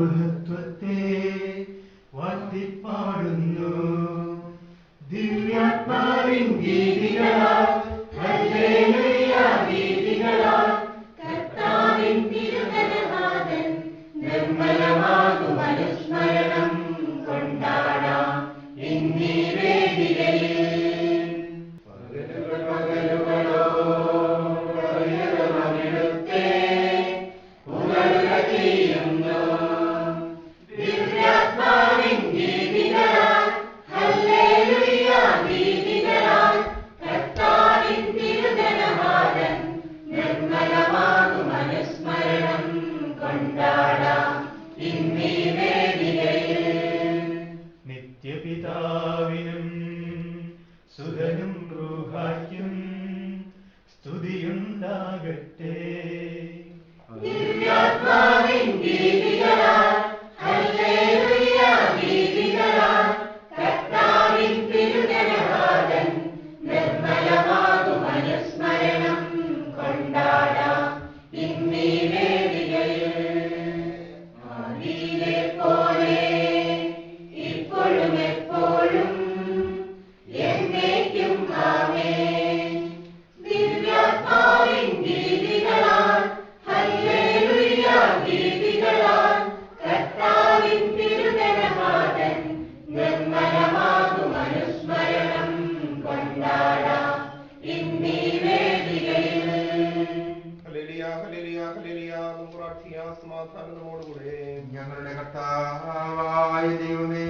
മഹത്വത്തെ വാഴ്ത്തിപ്പാടുന്നു. ദിവ്യാത്മാവിൻ ഗീതികളാൽ ഹല്ലേലൂയ ഗീതികളാൽ കർത്താവിൻ തിരുനാമത്തിൽ നിർമ്മലമാകും അനുസ്മരണം കൊണ്ടാടാം ഇന്നീ വേദികളിൽ. നിത്യപിതാവിനും സുതനും റൂഹായ്ക്കും സ്തുതിയുണ്ടാകട്ടെ. ദിവ്യാത്മാവിൻ ഗീതികളാൽ ഹല്ലേലൂയ ഗീതികളാൽ കർത്താവിൻ തിരുനാമത്തിൽ നിർമ്മലമാകും അനുസ്മരണം കൊണ്ടാടാം ഇന്നീ വേദികളിൽ. ആദിയിലെ പോലെ ഇപ്പോഴും എപ്പോഴും എന്നേക്കും ആമേൻ. ദിവ്യാത്മാവിൻ ഗീതികളാൽ ഹല്ലേലൂയ ഗീതികളാൽ കർത്താവിൻ തിരുനാമത്തിൽ നിർമ്മലമാകും അനുസ്മരണം കൊണ്ടാടാം ഇന്നീ വേദികളിൽ. Hallelujah hallelujah hallelujah. നമുക്ക് പ്രാർത്ഥിക്കാം സമാധാനത്തോടുകൂടെ. ഞങ്ങളുടെ കർത്താവായ ദൈവമേ,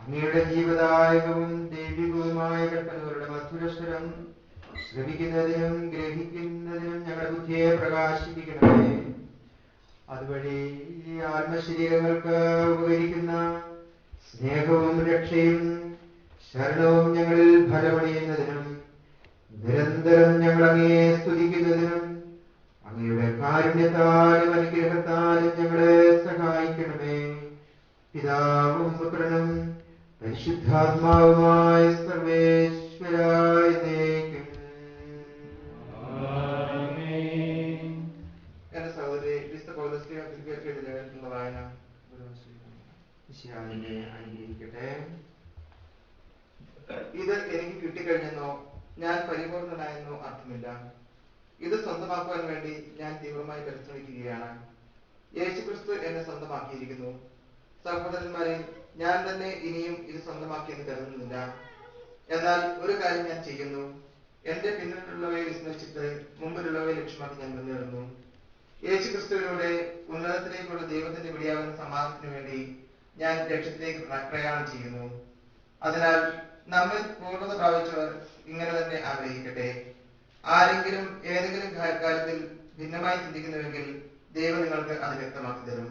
അങ്ങയുടെ ജീവദായകവും ദൈവികവുമായ കൽപ്പനകളുടെ മധുരസ്വരം ശ്രവിക്കുന്നതിനും ഗ്രഹിക്കുന്നതിനും ഞങ്ങളുടെ ബുദ്ധിയെ പ്രകാശിപ്പിക്കണമേ. അതുവഴി ആത്മശരീരങ്ങൾക്ക് ഉപകരിക്കുന്ന സ്നേഹവും രക്ഷയും ശരണവും ഞങ്ങളിൽ ഫലമണിയുന്നതിനും നിരന്തരം ഞങ്ങൾ അങ്ങയെ സ്തുതിക്കുന്നതിനും അങ്ങയുടെ കാരുണ്യത്താലും അനുഗ്രഹത്താലും ഞങ്ങളെ സഹായിക്കണമേ. പിതാവും പുത്രനും പരിശുദ്ധാത്മാവുമായ സർവേശ്വരായ എന്നേക്കും. എന്റെ സഹോദരി വിശുദ്ധ പൗലോസ്ലീഹ എഴുതിയ വായന അനുഗ്രഹിക്കട്ടെ. ഇത് എനിക്ക് കിട്ടിക്കഴിഞ്ഞെന്നോ ഞാൻ പരിപൂർണനായെന്നോ അർത്ഥമില്ല. ഇത് സ്വന്തമാക്കുവാൻ വേണ്ടി ഞാൻ തീവ്രമായി പരിശ്രമിക്കുകയാണ്. യേശുക്രിസ്തു എന്നെ സ്വന്തമാക്കിയിരിക്കുന്നു. സഹോദരന്മാരെ, ഞാൻ തന്നെ ഇനിയും ഇത് സ്വന്തമാക്കിയെന്ന് കരുതുന്നില്ല. എന്നാൽ ഒരു കാര്യം ഞാൻ ചെയ്യുന്നു, എന്റെ പിന്നിലുള്ളവയെ വിസ്മരിച്ചിട്ട് മുമ്പിലുള്ളവയെ ലക്ഷ്യമാക്കി ഞാൻ മുന്നേറുന്നു. യേശുക്രിസ്തുവിലൂടെ ഉന്നതത്തിലേക്കുള്ള ദൈവത്തിന്റെ വിളിയാവുന്ന സമാധാനത്തിന് വേണ്ടി ഞാൻ ലക്ഷ്യത്തിലേക്ക് പ്രയാണം ചെയ്യുന്നു. അതിനാൽ നമ്മിൽ പൂർണ്ണത പ്രാപിച്ചവർ ഇങ്ങനെ തന്നെ ആഗ്രഹിക്കട്ടെ. ആരെങ്കിലും ഏതെങ്കിലും കാര്യത്തിൽ ഭിന്നമായി ചിന്തിക്കുന്നുവെങ്കിൽ ദൈവം നിങ്ങൾക്ക് അത് വ്യക്തമാക്കി തരും.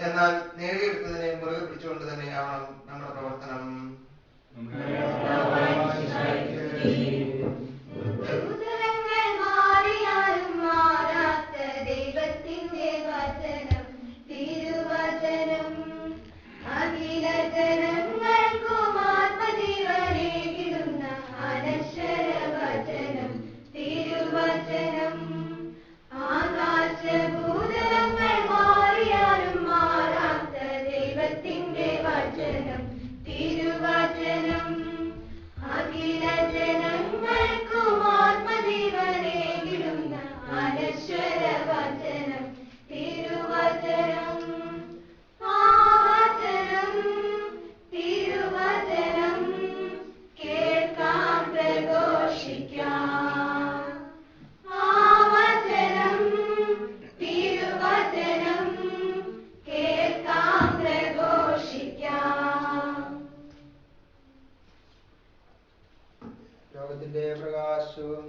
എന്നാൽ നേടിയെടുത്തതിനെ മുറുകെ പിടിച്ചുകൊണ്ട് തന്നെ ആവണം നമ്മുടെ പ്രവർത്തനം. ലോകത്തിന്റെ പ്രകാശവും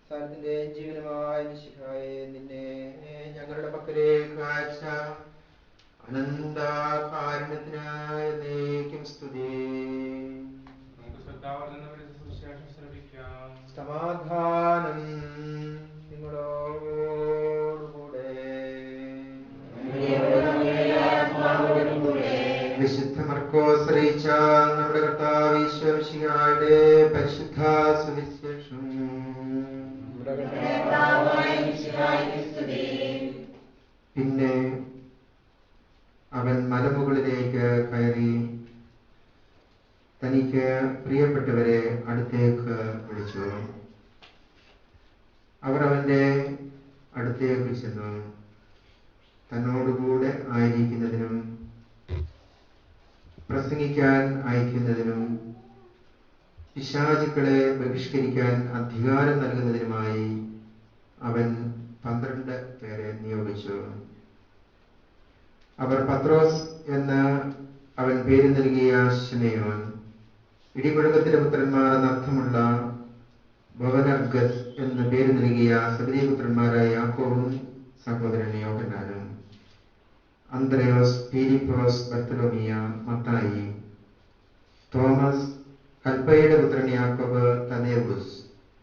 സ്ഥലത്തിന്റെ ജീവനുമായ മിശിഹായെ, നിന്നെ ഞങ്ങളുടെ പക്കലേക്ക് അയച്ച അനന്ത കാരുണ്യത്തിനായ നീക്കും സ്തുതി. സമാധാനം നിങ്ങളോടുകൂടെ. വിശുദ്ധ മർക്കോസ് അറിയിച്ച നമ്മുടെ കർത്താവ് ഈശോ മിശിഹായുടെ പരിശുദ്ധ സുവിശേഷം. പിന്നെ 1 പിന്നെ അവൻ മലമുകളിലേക്ക് കയറി തനിക്ക് പ്രിയപ്പെട്ടവരെ അടുത്തേക്ക് വിളിച്ചു. അവർ അവന്റെ അടുത്തേക്ക് ചെന്നു. തന്നോടുകൂടെ ആയിരിക്കുന്നതിനും പ്രസംഗിക്കാൻ അയക്കുന്നതിനും പിശാചുക്കളെ ബഹിഷ്കരിക്കാൻ അധികാരം നൽകുന്നതിനുമായി അവൻ 12 പേരെ നിയോഗിച്ചു. അവർ പത്രോസ് എന്ന് അവൻ പേര് നൽകിയ ശിമയോൻ, ഇടിമുഴക്കത്തിന്റെ പുത്രന്മാർ എന്നർത്ഥമുള്ള ബോവനർഗസ് എന്ന് പേര് നൽകിയ സബദീ പുത്രന്മാരായ യാക്കോബും സഹോദരൻ യോഹന്നാനും, അന്ത്രയോസ്, ഫിലിപ്പോസ്, ബർത്തലോമിയ, മത്തായി, തോമസ്, കൽപ്പയുടെ പുത്രൻ യാക്കോബ്, തദേവുസ്,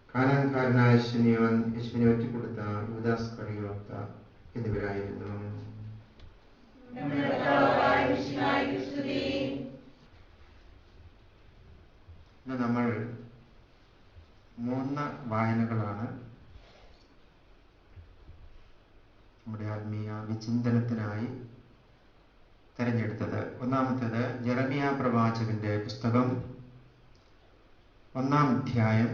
കാനാൻകാരനായ ശിമയോൻ, യേശുവിനെ ഒറ്റിക്കൊടുത്ത യൂദാസ് ഇസ്കറിയോത്ത എന്നിവരായിരുന്നു. ഇന്ന് നമ്മൾ 3 വായനകളാണ് നമ്മുടെ ആത്മീയ വിചിന്തനത്തിനായി തെരഞ്ഞെടുത്തത്. ഒന്നാമത്തേത് ജെറമിയ പ്രവാചകന്റെ പുസ്തകം 1-ാം അധ്യായം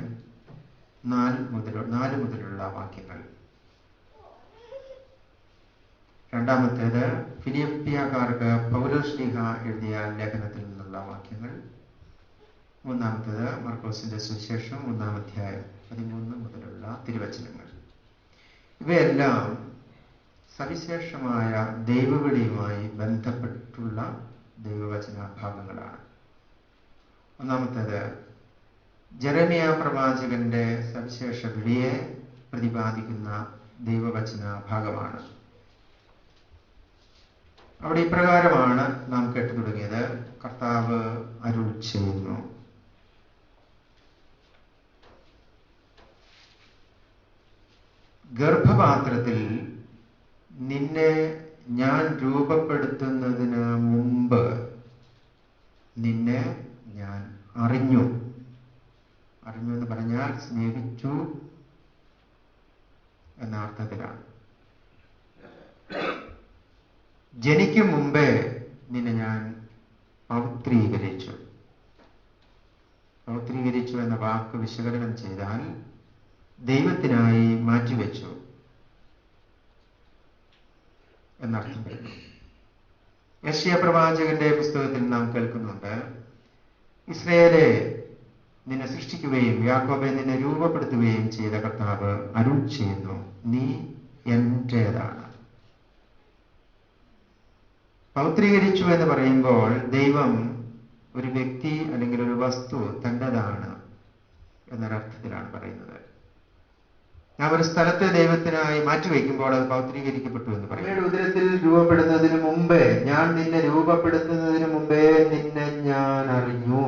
4 മുതലുള്ള വാക്യങ്ങൾ. രണ്ടാമത്തേത് ഫിലിപ്പിയക്കാർക്ക് പൗലോസ്ലീഹ എഴുതിയ ലേഖനത്തിൽ നിന്നുള്ള വാക്യങ്ങൾ. മൂന്നാമത്തേത് മർക്കോസിന്റെ സുവിശേഷം 1-ാം അധ്യായം 13 മുതലുള്ള തിരുവചനങ്ങൾ. ഇവയെല്ലാം സവിശേഷമായ ദൈവവിളിയുമായി ബന്ധപ്പെട്ടുള്ള ദൈവവചന ഭാഗങ്ങളാണ്. ഒന്നാമത്തേത് ജെറമിയ പ്രവാചകന്റെ സവിശേഷ വിളിയെ പ്രതിപാദിക്കുന്ന ദൈവവചന ഭാഗമാണ്. അവിടെ ഇപ്രകാരമാണ് നാം കേട്ടു തുടങ്ങിയത്: കർത്താവ് അരുൾ ചെയ്യുന്നു, ഗർഭപാത്രത്തിൽ നിന്നെ ഞാൻ രൂപപ്പെടുത്തുന്നതിന് മുമ്പ് നിന്നെ ഞാൻ അറിഞ്ഞു. അറിഞ്ഞു എന്ന് പറഞ്ഞാൽ സ്നേഹിച്ചു എന്ന അർത്ഥത്തിലാണ്. ജനിക്കും മുമ്പേ നിന്നെ ഞാൻ പൗത്രീകരിച്ചു. പൗത്രീകരിച്ചു എന്ന വാക്ക് വിശകലനം ചെയ്താൽ ദൈവത്തിനായി മാറ്റിവെച്ചു എന്നർത്ഥം വരുന്നു. യെശയ്യാ പ്രവാചകന്റെ പുസ്തകത്തിൽ നാം കേൾക്കുന്നുണ്ട്: ഇസ്രായേലെ, നിന്നെ സൃഷ്ടിക്കുകയും യാക്കോബെ നിന്നെ രൂപപ്പെടുത്തുകയും ചെയ്ത കർത്താവ് അരുൾ ചെയ്യുന്നു, നീ എന്റേതാണ്. പൗത്രീകരിച്ചു എന്ന് പറയുമ്പോൾ ദൈവം ഒരു വ്യക്തി അല്ലെങ്കിൽ ഒരു വസ്തു തൻ്റെതാണ് എന്നൊരർത്ഥത്തിലാണ് പറയുന്നത്. നാം ഒരു സ്ഥലത്തെ ദൈവത്തിനായി മാറ്റിവെക്കുമ്പോൾ അത് പൗത്രീകരിക്കപ്പെട്ടു എന്ന് പറയും. ഉദരത്തിൽ രൂപപ്പെടുന്നതിന് മുമ്പേ, ഞാൻ നിന്നെ രൂപപ്പെടുത്തുന്നതിന് മുമ്പേ നിന്നെ ഞാൻ അറിഞ്ഞു.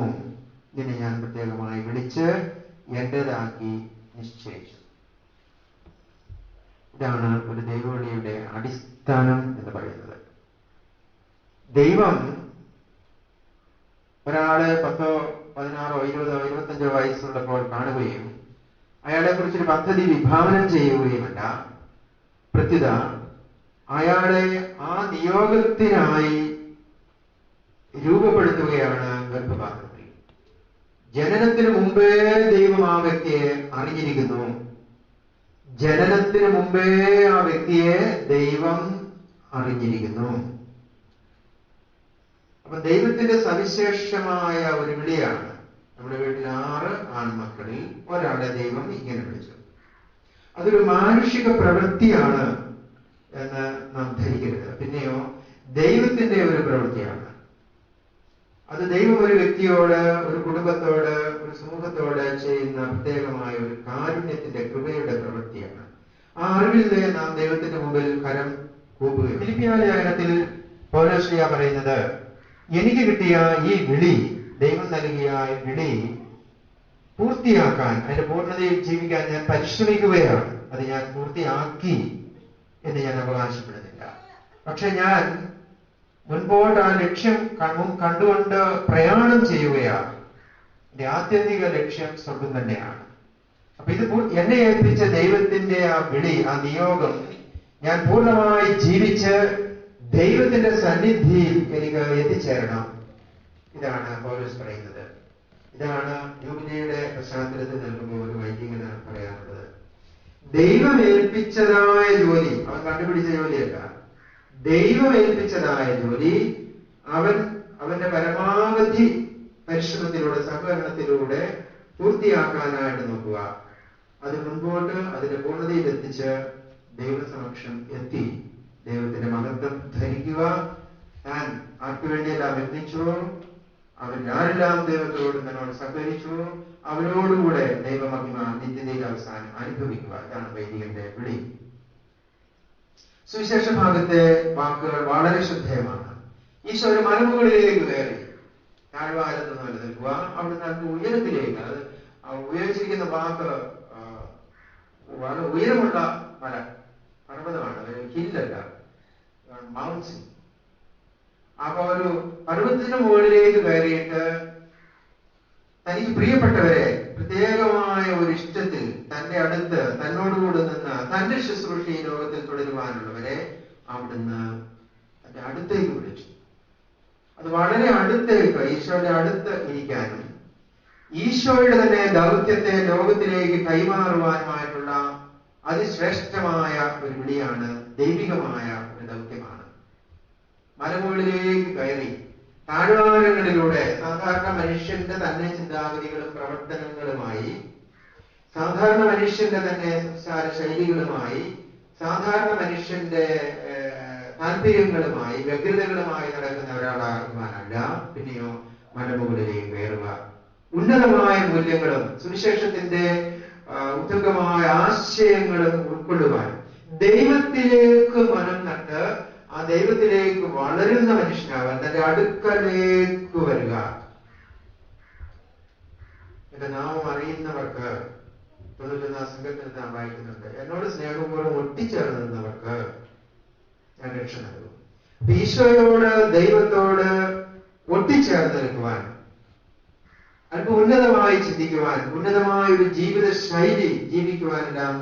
നിന്നെ ഞാൻ പ്രത്യേകമായി വിളിച്ച് എന്റേതാക്കി നിശ്ചയിച്ചു. ഇതാണ് ഒരു ദൈവവിളിയുടെ അടിസ്ഥാനം എന്ന് പറയുന്നത്. ദൈവം ഒരാളെ 10, 16, 20, 25 വയസ്സുള്ളപ്പോൾ കാണുകയും അയാളെ കുറിച്ചൊരു പദ്ധതി വിഭാവനം ചെയ്യുകയുമല്ല, പ്രത്യുത അയാളെ ആ നിയോഗത്തിനായി രൂപപ്പെടുത്തുകയാണ് ഗർഭപാത്രത്തിൽ. ജനനത്തിന് മുമ്പേ ദൈവം ആ വ്യക്തിയെ അറിഞ്ഞിരിക്കുന്നു. ജനനത്തിന് മുമ്പേ ആ വ്യക്തിയെ ദൈവം അറിഞ്ഞിരിക്കുന്നു. അപ്പൊ ദൈവത്തിന്റെ സവിശേഷമായ ഒരു വിളിയാണ്. നമ്മുടെ വീട്ടിൽ 6 ആൺമക്കളിൽ ഒരാളെ ദൈവം ഇങ്ങനെ വിളിച്ചു. അതൊരു മാനുഷിക പ്രവൃത്തിയാണ് എന്ന് നാം ധരിക്കരുത്. പിന്നെയോ ദൈവത്തിന്റെ ഒരു പ്രവൃത്തിയാണ്. അത് ദൈവം ഒരു വ്യക്തിയോട്, ഒരു കുടുംബത്തോട്, ഒരു സമൂഹത്തോട് ചെയ്യുന്ന പ്രത്യേകമായ ഒരു കാരുണ്യത്തിന്റെ, കൃപയുടെ പ്രവൃത്തിയാണ്. ആ അറിവിൽ നാം ദൈവത്തിന്റെ മുമ്പിൽ കരം കൂപ്പുകയും. ഫിലിപ്പിയ ലേഖനത്തിൽ പൗലോസ്ലീഹ പറയുന്നത്, എനിക്ക് കിട്ടിയ ഈ വിളി, ദൈവം നൽകിയ വിളി പൂർത്തിയാക്കാൻ, അതിന്റെ പൂർണ്ണതയിൽ ജീവിക്കാൻ ഞാൻ പരിശ്രമിക്കുകയാണ്. അത് ഞാൻ പൂർത്തിയാക്കി എന്ന് ഞാൻ അവകാശപ്പെടുന്നില്ല. പക്ഷെ ഞാൻ മുൻപോട്ട് ആ ലക്ഷ്യം കണ്ടുകൊണ്ട് പ്രയാണം ചെയ്യുകയാണ്. എന്റെ ആത്യന്തിക ലക്ഷ്യം സ്വർഗം തന്നെയാണ്. അപ്പൊ ഇത് എന്നെ ഏൽപ്പിച്ച ദൈവത്തിന്റെ ആ വിളി, ആ നിയോഗം ഞാൻ പൂർണ്ണമായി ജീവിച്ച് ദൈവത്തിന്റെ സന്നിധിയിൽ എനിക്ക് എത്തിച്ചേരണം. ഇതാണ് പൗലോസ് പറയുന്നത്. ഇതാണ് ജൂബിലിയുടെ പശ്ചാത്തലത്തിൽ നൽകുമ്പോൾ ഒരു വൈദികന് പറയാനുള്ളത്. ദൈവം ഏൽപ്പിച്ചതായ ജോലി അവൻ കണ്ടുപിടിച്ച ജോലിയല്ല. ദൈവം ഏൽപ്പിച്ചതായ ജോലി അവന്റെ പരമാവധി പരിശ്രമത്തിലൂടെ, സഹകരണത്തിലൂടെ പൂർത്തിയാക്കാനായിട്ട് നോക്കുക. അത് മുൻപോട്ട് അതിന്റെ പൂർണ്ണതയിൽ എത്തിച്ച് ദൈവസമക്ഷം എത്തി ദൈവത്തിന്റെ മഹത്വം ധരിക്കുക. താൻ ആർക്കുവേണ്ടിയെല്ലാം യത്നിച്ചോ, അവൻ ആരെല്ലാം ദൈവത്തോട് തന്നോട് സഹകരിച്ചു, അവരോടുകൂടെ ദൈവമഹിമ നിത്യതയിൽ അവസാനം അനുഭവിക്കുക. ഇതാണ് വൈദികന്റെ വിളി. സുവിശേഷ ഭാഗത്തെ വാക്കുകൾ വളരെ ശ്രദ്ധേയമാണ്. ഈശോ ഒരു മലമുകളിലേക്ക് കയറി, താഴ്വാരത്ത് നിന്ന് നിൽക്കുക, അവിടുന്ന് അങ്ങ് ഉയരത്തിലേക്ക്, അത് ഉപയോഗിച്ചിരിക്കുന്ന വാക്ക് വളരെ ഉയരമുള്ള മല, പർവ്വതമാണ്, ഒരു ഹില്ലല്ല, മൗണ്ട്സ്. അപ്പൊ ഒരു പർവ്വതത്തിന് മുകളിലേക്ക് കയറിയിട്ട് തനിക്ക് പ്രിയപ്പെട്ടവരെ പ്രത്യേകമായ ഒരു ഇഷ്ടത്തിൽ തന്റെ അടുത്ത് തന്നോടുകൂടെ നിന്ന് തന്റെ ശുശ്രൂഷ ഈ ലോകത്തിൽ തുടരുവാനുള്ളവരെ അവിടുന്ന് തന്റെ അടുത്തേക്ക് വിളിച്ചു. അത് വളരെ അടുത്തേക്ക്, ഈശോയുടെ അടുത്ത് ഇരിക്കാനും ഈശോയുടെ തന്നെ ദൗത്യത്തെ ലോകത്തിലേക്ക് കൈമാറുവാനുമായിട്ടുള്ള അതിശ്രേഷ്ഠമായ ഒരു വിളിയാണ്, ദൈവികമായ ഒരു ദൗത്യമാണ്. മലമുകളിലേക്ക് കയറി താഴ്വാരങ്ങളിലൂടെ സാധാരണ മനുഷ്യന്റെ തന്നെ ചിന്താഗതികളും പ്രവർത്തനങ്ങളുമായി, സാധാരണ മനുഷ്യന്റെ തന്നെ സംസാര ശൈലികളുമായി, സാധാരണ മനുഷ്യന്റെ താല്പര്യങ്ങളുമായി, വ്യഗ്രതകളുമായി നടക്കുന്ന ഒരാളാകുവാനല്ല, പിന്നെയോ മലമുകളിലേക്ക് കയറുക. ഉന്നതമായ മൂല്യങ്ങളും സുവിശേഷത്തിന്റെ ഉത്തമമായ ആശയങ്ങളും ഉൾക്കൊള്ളുവാൻ, ദൈവത്തിലേക്ക് മനം നട്ട് ആ ദൈവത്തിലേക്ക് വളരുന്ന മനുഷ്യനാവാൻ, തന്റെ അടുക്കലേക്ക് വരിക. എന്റെ നാമം അറിയുന്നവർക്ക്, സംഘത്തിൽ നാം വായിക്കുന്നുണ്ട്, എന്നോട് സ്നേഹപൂർവ്വം ഒട്ടിച്ചേർന്ന് നിന്നവർക്ക് ഞാൻ രക്ഷ നൽകും. ഈശോയോട്, ദൈവത്തോട് ഒട്ടിച്ചേർന്ന് നിൽക്കുവാൻ, അല്പം ഉന്നതമായി ചിന്തിക്കുവാൻ, ഉന്നതമായ ഒരു ജീവിത ശൈലി ജീവിക്കുവാനെല്ലാം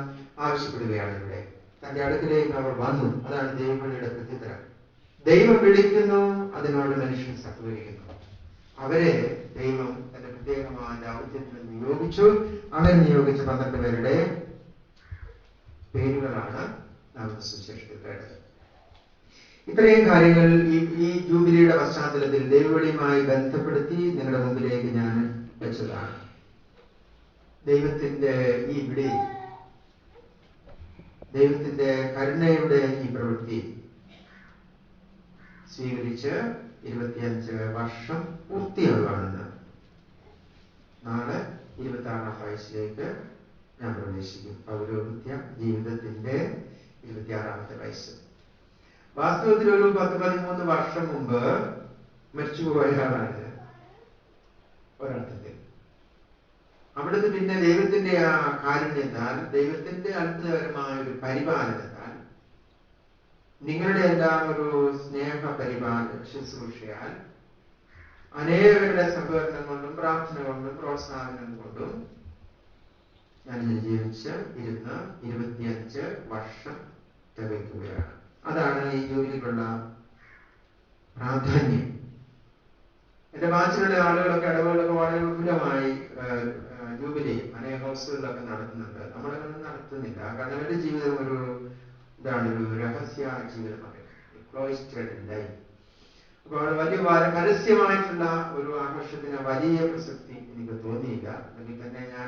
ആവശ്യപ്പെടുകയാണ് ഇവിടെ. തന്റെ അടുക്കിലേക്ക് അവർ വന്നു. അതാണ് ദൈവവിളിയുടെ പ്രത്യുത്തരം. ദൈവം വിളിക്കുന്നു, അതിനോട് മനുഷ്യൻ സഹകരിക്കുന്നു. അവരെ ദൈവം തന്റെ പ്രത്യേകമായ ദൗത്യത്തിന് നിയോഗിച്ചു. അവരെ നിയോഗിച്ച 12 പേരുടെ പേരുകളാണ് നാം സുവിശേഷത്തിൽ കേട്ടത്. ഇത്രയും കാര്യങ്ങൾ ഈ ജൂബിലിയുടെ പശ്ചാത്തലത്തിൽ ദൈവവിളിയുമായി ബന്ധപ്പെടുത്തി നിങ്ങളുടെ മുമ്പിലേക്ക് ഞാൻ വെച്ചതാണ്. ദൈവത്തിന്റെ ഈ വിളി, ദൈവത്തിന്റെ കരുണയുടെ ഈ പ്രവൃത്തി സ്വീകരിച്ച് 25 വർഷം പൂർത്തിയാകുകയാണെന്ന്. നാളെ 26-ാം വയസ്സിലേക്ക് ഞാൻ പ്രവേശിക്കും. പൗരോഹിത്യ ജീവിതത്തിന്റെ 26-ാമത്തെ വയസ്സ്. വാസ്തവത്തിൽ ഒരു 10-13 വർഷം മുമ്പ് മരിച്ചുപോയതാണ് ഒരർത്ഥത്തിൽ. അവിടുന്ന് പിന്നെ ദൈവത്തിന്റെ ആ കാരുണ്യത്താൽ, ദൈവത്തിന്റെ അത്ഭുതകരമായ ഒരു പരിപാലനത്താൽ, നിങ്ങളുടെ എല്ലാം ഒരു സ്നേഹ ശുശ്രൂഷയാൽ, അനേകരുടെ സഹകരണം കൊണ്ടും പ്രാർത്ഥന കൊണ്ടും പ്രോത്സാഹനം കൊണ്ടും ഞാൻ ജീവിച്ച് 25 വർഷം തികയ്ക്കുകയാണ്. അതാണ് ഈ ജോലിക്കുള്ള പ്രാധാന്യം. എന്റെ ബാച്ചിലുള്ള ആളുകളൊക്കെ, ഇടവുകളൊക്കെ വളരെ വിപുലമായി ജൂബിലി അനേക ഹൗസുകളിലൊക്കെ നടത്തുന്നുണ്ട്. നമ്മളൊന്നും നടത്തുന്നില്ല. കാരണം അവരുടെ ജീവിതം ഒരു ഒരു രഹസ്യ ജീവിതമാണ്, ക്ലോയിസ്റ്റഡ് ലൈഫ്. അപ്പോൾ വലിയ പരസ്യമായിട്ടുള്ള ഒരു ആഘോഷത്തിന് വലിയ പ്രസക്തി എനിക്ക് തോന്നിയില്ല. അല്ലെങ്കിൽ തന്നെ ഞാൻ